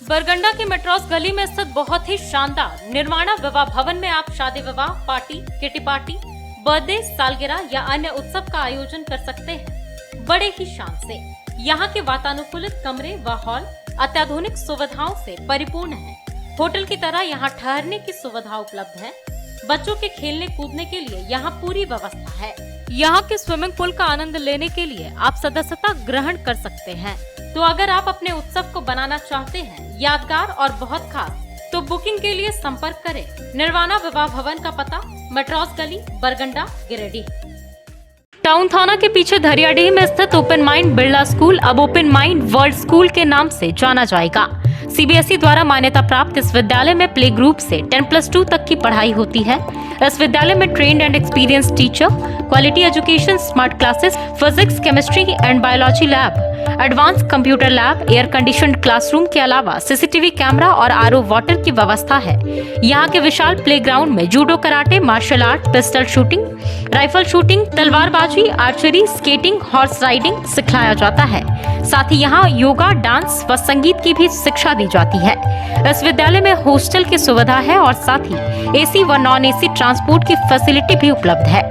बरगंडा की मेट्रोस गली में स्थित बहुत ही शानदार निर्माणा विवाह भवन में आप शादी विवाह पार्टी, किटी पार्टी, बर्थडे, सालगिरह या अन्य उत्सव का आयोजन कर सकते हैं बड़े ही शान से। यहाँ के वातानुकूलित कमरे व हॉल अत्याधुनिक सुविधाओं से परिपूर्ण है। होटल की तरह यहाँ ठहरने की सुविधा उपलब्ध है। बच्चों के खेलने कूदने के लिए यहाँ पूरी व्यवस्था है। यहाँ के स्विमिंग पूल का आनंद लेने के लिए आप सदस्यता ग्रहण कर सकते हैं। तो अगर आप अपने उत्सव को बनाना चाहते हैं यादगार और बहुत खास, तो बुकिंग के लिए संपर्क करें। निर्वाणा विवाह भवन का पता मेट्रोस गली, बरगंडा, गिरिडीह। टाउन थाना के पीछे धरियाडीह में स्थित ओपन माइंड बिरला स्कूल अब ओपन माइंड वर्ल्ड स्कूल के नाम से जाना जाएगा। सीबीएसई द्वारा मान्यता प्राप्त इस विद्यालय में प्ले ग्रुप से 10+2 तक की पढ़ाई होती है। इस विद्यालय में trained and experience teacher, quality education, smart classes, physics, chemistry and biology lab, advance computer lab, air conditioned classroom के अलावा सीसीटीवी कैमरा और आरओ वाटर की व्यवस्था है। यहाँ के विशाल प्लेग्राउंड में judo, karate, martial art, pistol shooting, rifle shooting, तलवारबाजी, आर्चरी, स्केटिंग, हॉर्स राइडिंग सिखाया जाता है। साथ ही यहाँ योगा, डांस व संगीत की भी शिक्षा दी जाती है। इस विद्यालय में हॉस्टल की सुविधा है और साथ ही एसी व नॉन एसी ट्रांसपोर्ट की फैसिलिटी भी उपलब्ध है।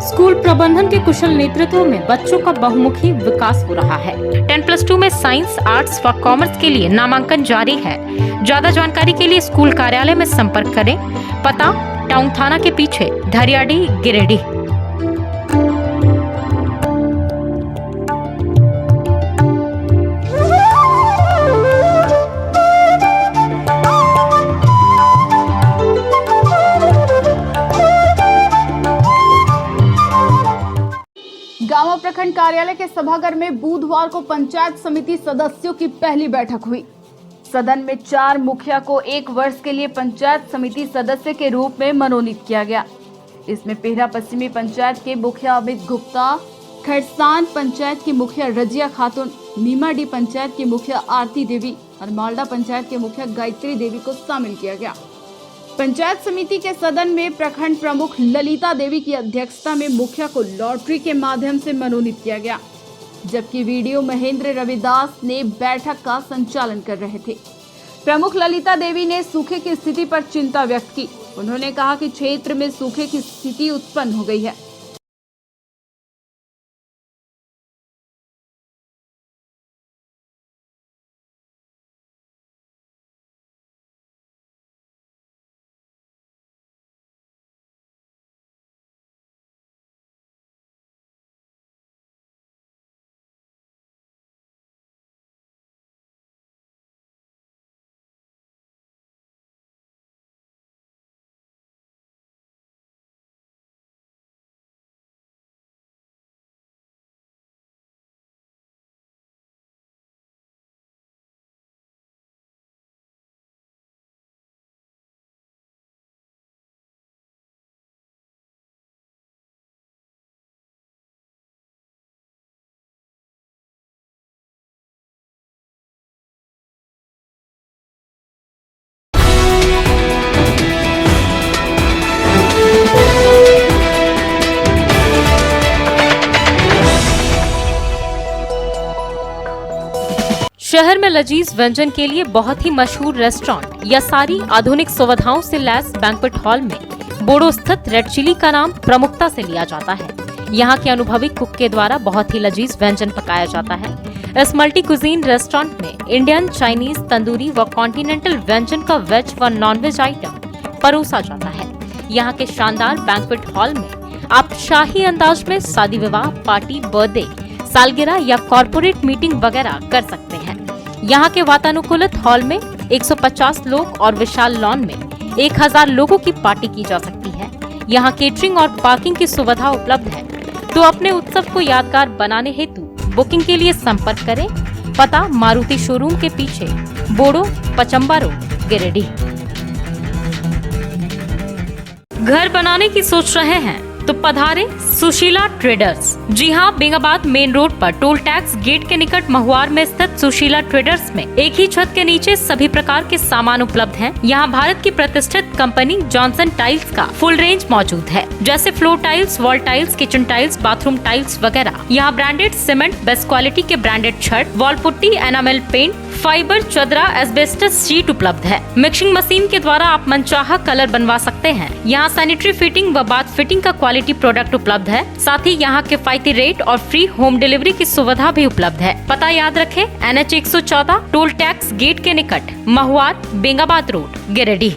स्कूल प्रबंधन के कुशल नेतृत्व में बच्चों का बहुमुखी विकास हो रहा है। 10+2 में साइंस, आर्ट्स व कॉमर्स के लिए नामांकन जारी है। ज्यादा जानकारी के लिए स्कूल कार्यालय में संपर्क करें। पता टाउन थाना के पीछे, धरियाडीह, गिरिडीह। गांव प्रखंड कार्यालय के सभागार में बुधवार को पंचायत समिति सदस्यों की पहली बैठक हुई। सदन में 4 मुखिया को 1 वर्ष के लिए पंचायत समिति सदस्य के रूप में मनोनीत किया गया। इसमें पेहरा पश्चिमी पंचायत के मुखिया अमित गुप्ता, खरसान पंचायत की मुखिया रजिया खातून, नीमाडी पंचायत की मुखिया आरती देवी और मालडा पंचायत के मुखिया गायत्री देवी को शामिल किया गया। पंचायत समिति के सदन में प्रखंड प्रमुख ललिता देवी की अध्यक्षता में मुखिया को लॉटरी के माध्यम से मनोनीत किया गया, जबकि वीडियो महेंद्र रविदास ने बैठक का संचालन कर रहे थे। प्रमुख ललिता देवी ने सूखे की स्थिति पर चिंता व्यक्त की। उन्होंने कहा कि क्षेत्र में सूखे की स्थिति उत्पन्न हो गई है। शहर में लजीज व्यंजन के लिए बहुत ही मशहूर रेस्टोरेंट या सारी आधुनिक सुविधाओं से लैस बैंक्वेट हॉल में बोडो स्थित रेड चिली का नाम प्रमुखता से लिया जाता है। यहाँ के अनुभवी कुक के द्वारा बहुत ही लजीज व्यंजन पकाया जाता है। इस मल्टी कुजीन रेस्टोरेंट में इंडियन, चाइनीज, तंदूरी व कॉन्टिनेंटल व्यंजन का वेज व नॉनवेज आइटम परोसा जाता है। यहाँ के शानदार बैंक्वेट हॉल में आप शाही अंदाज में शादी विवाह, पार्टी, बर्थडे, सालगिरह या कॉर्पोरेट मीटिंग वगैरह कर सकते हैं। यहाँ के वातानुकूलित हॉल में 150 लोग और विशाल लॉन में 1000 लोगों की पार्टी की जा सकती है। यहाँ केटरिंग और पार्किंग की सुविधा उपलब्ध है। तो अपने उत्सव को यादगार बनाने हेतु बुकिंग के लिए संपर्क करें। पता मारुति शोरूम के पीछे, बोडो, पचम्बा रोड, गिरिडीह। घर बनाने की सोच रहे हैं तो पधारे सुशीला ट्रेडर्स। जी हाँ, बेंगाबाद मेन रोड पर टोल टैक्स गेट के निकट महुआर में स्थित सुशीला ट्रेडर्स में एक ही छत के नीचे सभी प्रकार के सामान उपलब्ध हैं। यहाँ भारत की प्रतिष्ठित कंपनी जॉनसन टाइल्स का फुल रेंज मौजूद है, जैसे floor tiles, wall tiles, kitchen tiles, bathroom tiles वगैरह। यहाँ ब्रांडेड सीमेंट, बेस्ट क्वालिटी के ब्रांडेड छत, wall putty, enamel paint, fiber, चदरा, एस्बेस्टस शीट उपलब्ध है। मिक्सिंग मशीन के द्वारा आप मनचाहा कलर बनवा सकते हैं। यहाँ सैनिटरी फिटिंग व बाथ फिटिंग का क्वालिटी प्रोडक्ट उपलब्ध है। साथ ही यहाँ किफायती रेट और फ्री होम डिलीवरी की सुविधा भी उपलब्ध है। पता याद रखें, NH 114 टोल टैक्स गेट के निकट, महुआर, बेंगाबाद रोड, गिरिडीह।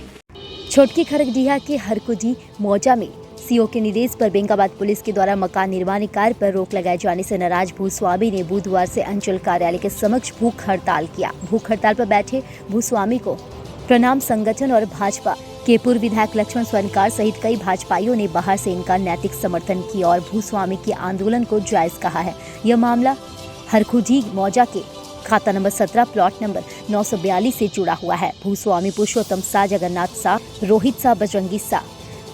छोटकी खरगडीहा के हरकुजी मौजा में सीओ के निर्देश पर बेंगाबाद पुलिस के द्वारा मकान निर्माण कार्य पर रोक लगाए जाने से नाराज भूस्वामी ने बुधवार से अंचल कार्यालय के समक्ष भूख हड़ताल किया। भूख हड़ताल पर बैठे भूस्वामी को प्रणाम संगठन और भाजपा के पूर्व विधायक लक्ष्मण स्वर्णकार सहित कई भाजपाइयों ने बाहर से इनका नैतिक समर्थन किया और भूस्वामी के आंदोलन को जायज कहा है। यह मामला हरखुजी मौजा के खाता नंबर 17 प्लॉट नंबर 942 से जुड़ा हुआ है। भूस्वामी पुरुषोत्तम शाह, जगन्नाथ शाह, रोहित शाह, बजरंगी शाह,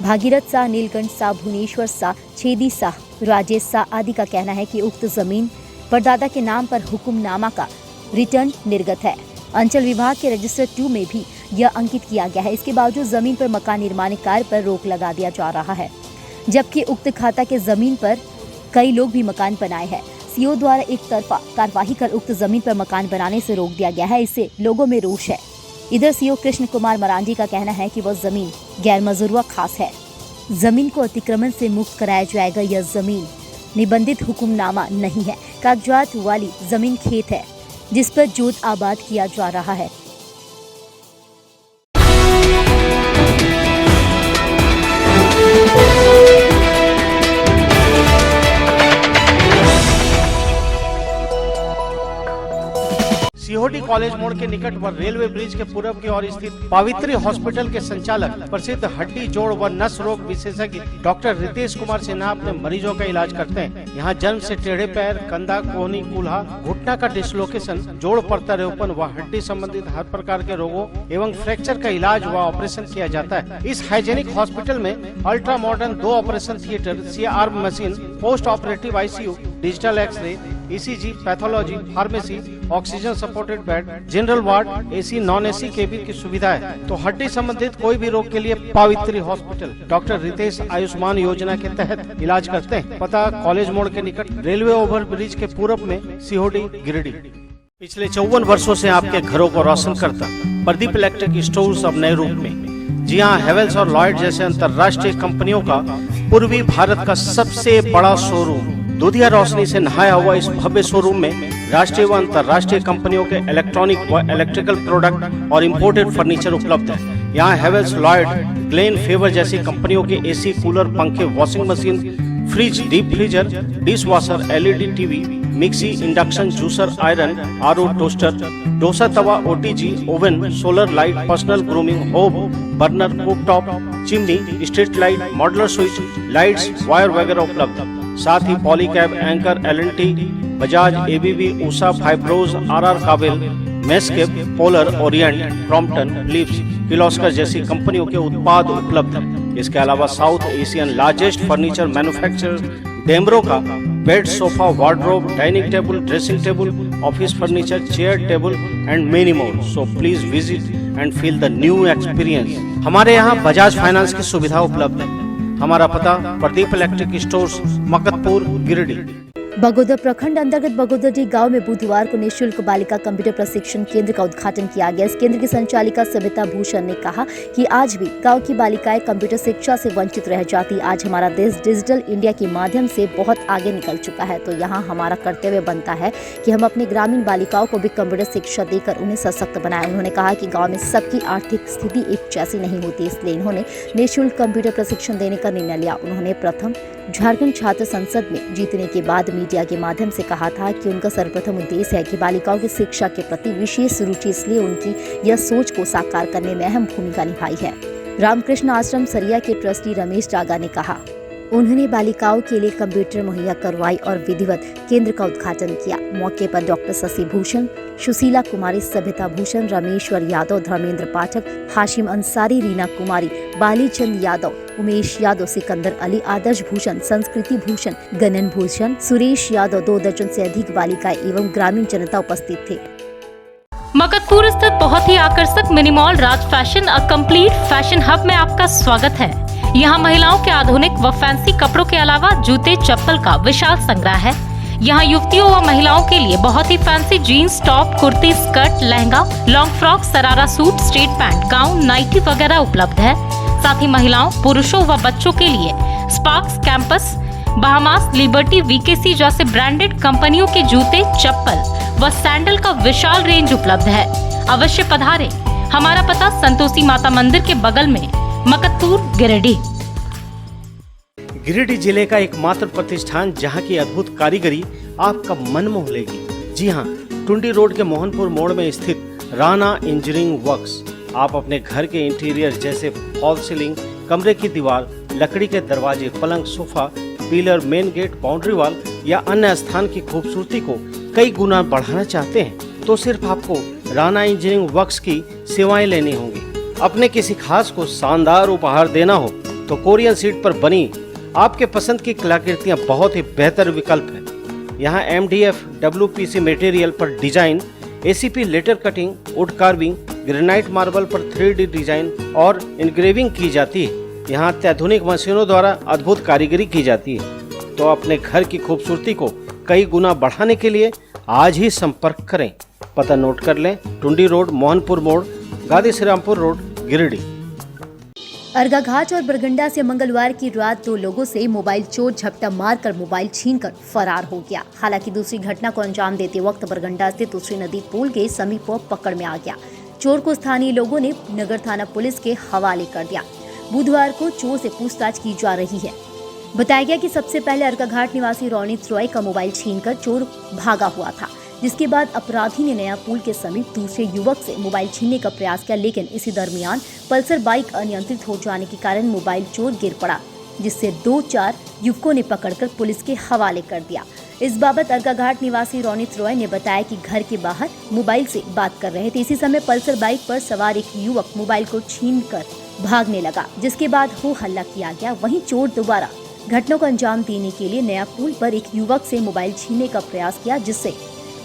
भागीरथ शाह, नीलकंठ शाह, भुवनेश्वर शाह, छेदी शाह, राजेश शाह आदि का कहना है कि उक्त जमीन परदादा के नाम पर हुक्मनामा का रिटर्न निर्गत है। अंचल विभाग के रजिस्टर 2 में भी यह अंकित किया गया है। इसके बावजूद जमीन पर मकान निर्माण कार्य पर रोक लगा दिया जा रहा है, जबकि उक्त खाता के जमीन पर कई लोग भी मकान बनाए हैं। सीओ द्वारा एक तरफा कार्यवाही कर उक्त जमीन पर मकान बनाने से रोक दिया गया है। इससे लोगों में रोष है। इधर सीओ कृष्ण कुमार मरांडी का कहना है कि वह जमीन गैर मजरूआ खास है, जमीन को अतिक्रमण से मुक्त कराया जाएगा। यह जमीन निबंधित हुक्मनामा नहीं है, कागजात वाली जमीन खेत है जिस पर जोत आबाद किया जा रहा है। सीहोडी कॉलेज मोड़ के निकट व रेलवे ब्रिज के पूर्व की ओर स्थित पावित्री हॉस्पिटल के संचालक प्रसिद्ध हड्डी, जोड़ व नस रोग विशेषज्ञ डॉक्टर रितेश कुमार सिन्हा अपने मरीजों का इलाज करते हैं। यहाँ जन्म से टेढ़े पैर, कंधा, कोहनी, कूल्हा, घुटना का डिस्लोकेशन, जोड़ प्रत्यारोपण व हड्डी संबंधित हर प्रकार के रोगों एवं फ्रैक्चर का इलाज व ऑपरेशन किया जाता है। इस हाइजेनिक हॉस्पिटल में ultra modern 2 operation theatre, CR machine, post operative ICU, digital x ray, ECG, pathology, pharmacy, oxygen supported bed, general ward, AC, नॉन-AC केबिन की सुविधा है। तो हड्डी संबंधित कोई भी रोग के लिए पावित्री हॉस्पिटल डॉक्टर रितेश आयुष्मान योजना के तहत इलाज करते हैं। पता कॉलेज मोड़ के निकट, रेलवे ओवर ब्रिज के पूर्व में, सीहोडी, गिरिडीह। पिछले 54 वर्षों से आपके घरों को रोशन करता प्रदीप इलेक्ट्रिक स्टोर्स अब नए रूप में। जी हाँ, हेवेल्स और लॉयड जैसे अंतर्राष्ट्रीय कंपनियों का पूर्वी भारत का सबसे बड़ा शोरूम। दूधिया रोशनी से नहाया हुआ इस भव्य शोरूम में राष्ट्रीय व अंतर्राष्ट्रीय कंपनियों के इलेक्ट्रॉनिक व इलेक्ट्रिकल प्रोडक्ट और इंपोर्टेड फर्नीचर उपलब्ध है। यहाँ हेवेल्स, लॉयड, ग्लेन, फेवर जैसी कंपनियों के AC, कूलर, पंखे, washing machine, fridge, deep freezer, dish washer, LED TV, mixie, induction, juicer, iron, RO, toaster, dosa तवा, OTG, oven, solar light, personal grooming, hob, burner, cooktop, chimney, street light, modular switch, lights, wire वगैरह उपलब्ध। साथ ही Polycab, Anchor, LNT, Bajaj, ABB, Usha, फाइब्रोज, RR Kabel, मेस्केप, Polar, Orient, Crompton, लिप्स, किर्लोस्कर जैसी कंपनियों के उत्पाद उपलब्ध हैं। इसके अलावा South Asian largest furniture manufacturer Damro का bed, sofa, wardrobe, dining table, dressing table, office furniture, chair table and many more. So please visit and feel the new experience. हमारे यहाँ बजाज फाइनेंस की सुविधा उपलब्ध है। हमारा पता प्रदीप इलेक्ट्रिक स्टोर्स, मकतपुर, गिरिडीह। बगोदर प्रखंड अंतर्गत बगोदरडी गांव में बुधवार को निःशुल्क बालिका कंप्यूटर प्रशिक्षण केंद्र का उद्घाटन किया गया। इस केंद्र की संचालिका सविता भूषण ने कहा कि आज भी गांव की बालिकाएं कंप्यूटर शिक्षा से वंचित रह जाती। आज हमारा देश डिजिटल इंडिया के माध्यम से बहुत आगे निकल चुका है, तो यहाँ हमारा कर्तव्य बनता है कि हम अपनी ग्रामीण बालिकाओं को भी कंप्यूटर शिक्षा देकर उन्हें सशक्त बनाएं। उन्होंने कहा कि गाँव में सबकी आर्थिक स्थिति एक जैसी नहीं होती, इसलिए इन्होंने निःशुल्क कंप्यूटर प्रशिक्षण देने का निर्णय लिया। उन्होंने प्रथम झारखंड छात्र संसद में जीतने के बाद मीडिया के माध्यम से कहा था कि उनका सर्वप्रथम उद्देश्य है कि बालिकाओं की शिक्षा के प्रति विशेष रुचि, इसलिए उनकी यह सोच को साकार करने में अहम भूमिका निभाई है। रामकृष्ण आश्रम सरिया के ट्रस्टी रमेश डागा ने कहा, उन्होंने बालिकाओं के लिए कंप्यूटर मुहैया करवाई और विधिवत केंद्र का उद्घाटन किया। मौके पर डॉक्टर शशि भूषण, सुशीला कुमारी, सभ्यता भूषण, रमेश्वर यादव, धर्मेंद्र पाठक, हाशिम अंसारी, रीना कुमारी, बालीचंद यादव, उमेश यादव, सिकंदर अली, आदर्श भूषण, संस्कृति भूषण, गणन भूषण, सुरेश यादव, 2 दर्जन से अधिक बालिकाएं एवं ग्रामीण जनता उपस्थित थे। मकतपुर स्थित बहुत ही आकर्षक mini mall Raj fashion a complete fashion hub में आपका स्वागत है। यहाँ महिलाओं के आधुनिक व फैंसी कपड़ों के अलावा जूते चप्पल का विशाल संग्रह है। यहाँ युवतियों व महिलाओं के लिए बहुत ही fancy jeans, top, kurti, skirt, lehenga, long frock, sharara suit, straight pant, gown, nightie वगैरह उपलब्ध है। साथ ही महिलाओं, पुरुषों व बच्चों के लिए स्पार्क्स, कैंपस, बहामास, लिबर्टी, वीकेसी जैसे ब्रांडेड कंपनियों के जूते, चप्पल व सैंडल का विशाल रेंज उपलब्ध है। अवश्य पधारें। हमारा पता संतोषी माता मंदिर के बगल में, मकतपुर, गिरिडीह। गिरिडीह जिले का एकमात्र प्रतिष्ठान जहां की अद्भुत कारीगरी आपका मन मोह लेगी। जी हां, टुंडी रोड के मोहनपुर मोड़ में स्थित राणा इंजीनियरिंग वर्क्स। आप अपने घर के इंटीरियर जैसे फॉल सीलिंग, कमरे की दीवार, लकड़ी के दरवाजे, पलंग, sofa, pillar, main gate, boundary wall या अन्य स्थान की खूबसूरती को कई गुना बढ़ाना चाहते हैं तो सिर्फ आपको राणा इंजीनियरिंग वर्क्स की सेवाएं लेनी होंगी। अपने किसी खास को शानदार उपहार देना हो तो कोरियन शीट पर बनी आपके पसंद की कलाकृतियां बहुत ही बेहतर विकल्प है। यहाँ MDF, WPC मटेरियल पर design, ACP letter cutting, wood carving, granite marble पर 3D डिजाइन और इनग्रेविंग की जाती है। यहाँ अत्याधुनिक मशीनों द्वारा अद्भुत कारीगरी की जाती है। तो अपने घर की खूबसूरती को कई गुना बढ़ाने के लिए आज ही संपर्क करें। पता नोट कर लें, टुंडी रोड, मोहनपुर मोड़, गादी श्रीरामपुर रोड, गिरिडीह। अर्घाघाट और बरगंडा से मंगलवार की रात 2 लोगों से मोबाइल चोर झपटा मारकर मोबाइल छीनकर फरार हो गया। हालांकि दूसरी घटना को अंजाम देते वक्त बरगंडा स्थित दूसरी नदी पुल के समीप पकड़ में आ गया। चोर को स्थानीय लोगों ने नगर थाना पुलिस के हवाले कर दिया। बुधवार को चोर से पूछताछ की जा रही है। बताया गया कि सबसे पहले अर्घाघाट निवासी रोनित रॉय का मोबाइल छीनकर चोर भागा हुआ था, जिसके बाद अपराधी ने नया पुल के समीप दूसरे युवक से मोबाइल छीनने का प्रयास किया, लेकिन इसी दरमियान पल्सर बाइक अनियंत्रित हो जाने के कारण मोबाइल चोर गिर पड़ा, जिससे 2-4 युवकों ने पकड़कर पुलिस के हवाले कर दिया। इस बाबत अर्घाघाट निवासी रोनित रॉय ने बताया कि घर के बाहर मोबाइल से बात कर रहे थे। इसी समय पल्सर बाइक पर सवार एक युवक मोबाइल को छीनकर भागने लगा, जिसके बाद हो हल्ला किया गया। वहीं चोर दोबारा घटना को अंजाम देने के लिए नया पुल पर एक युवक से मोबाइल छीनने का प्रयास किया, जिससे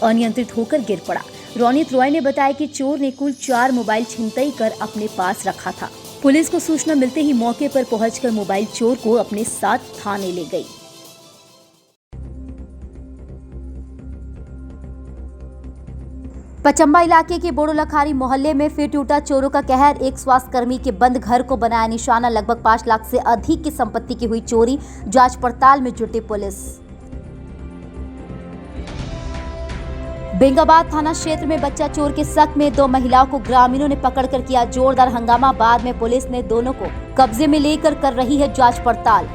अनियंत्रित होकर गिर पड़ा। रोनित रॉय ने बताया कि चोर ने कुल 4 मोबाइल छिनतई कर अपने पास रखा था। पुलिस को सूचना मिलते ही मौके पर पहुंचकर मोबाइल चोर को अपने साथ थाने ले गई। पचम्बा इलाके के बोड़ोलखारी मोहल्ले में फिर टूटा चोरों का कहर। एक स्वास्थ्यकर्मी के बंद घर को बनाया निशाना। लगभग 5 लाख से अधिक की संपत्ति की हुई चोरी। जांच पड़ताल में जुटी पुलिस। बेंगाबाद थाना क्षेत्र में बच्चा चोर के शक में 2 महिलाओं को ग्रामीणों ने पकड़कर किया जोरदार हंगामा। बाद में पुलिस ने दोनों को कब्जे में लेकर कर रही है जांच पड़ताल।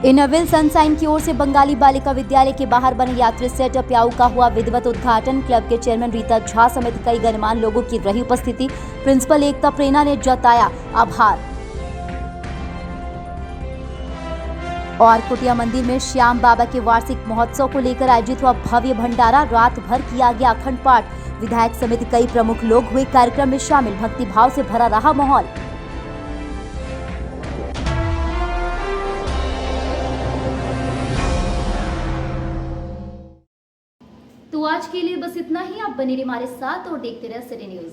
इनविल सनशाइन की ओर से बंगाली बालिका विद्यालय के बाहर बने यात्री सेट प्याऊ का हुआ विधिवत उद्घाटन। क्लब के चेयरमैन रीता झा समेत कई गणमान्य लोगों की रही उपस्थिति। प्रिंसिपल एकता प्रेरणा ने जताया आभार। और कुटिया मंदिर में श्याम बाबा के वार्षिक महोत्सव को लेकर आयोजित हुआ भव्य भंडारा। रात भर किया गया अखंड पाठ। विधायक समेत कई प्रमुख लोग हुए कार्यक्रम में शामिल। भक्ति भाव से भरा रहा माहौल। तो आज के लिए बस इतना ही। आप बने रहिए हमारे साथ और देखते रहे सिटी न्यूज।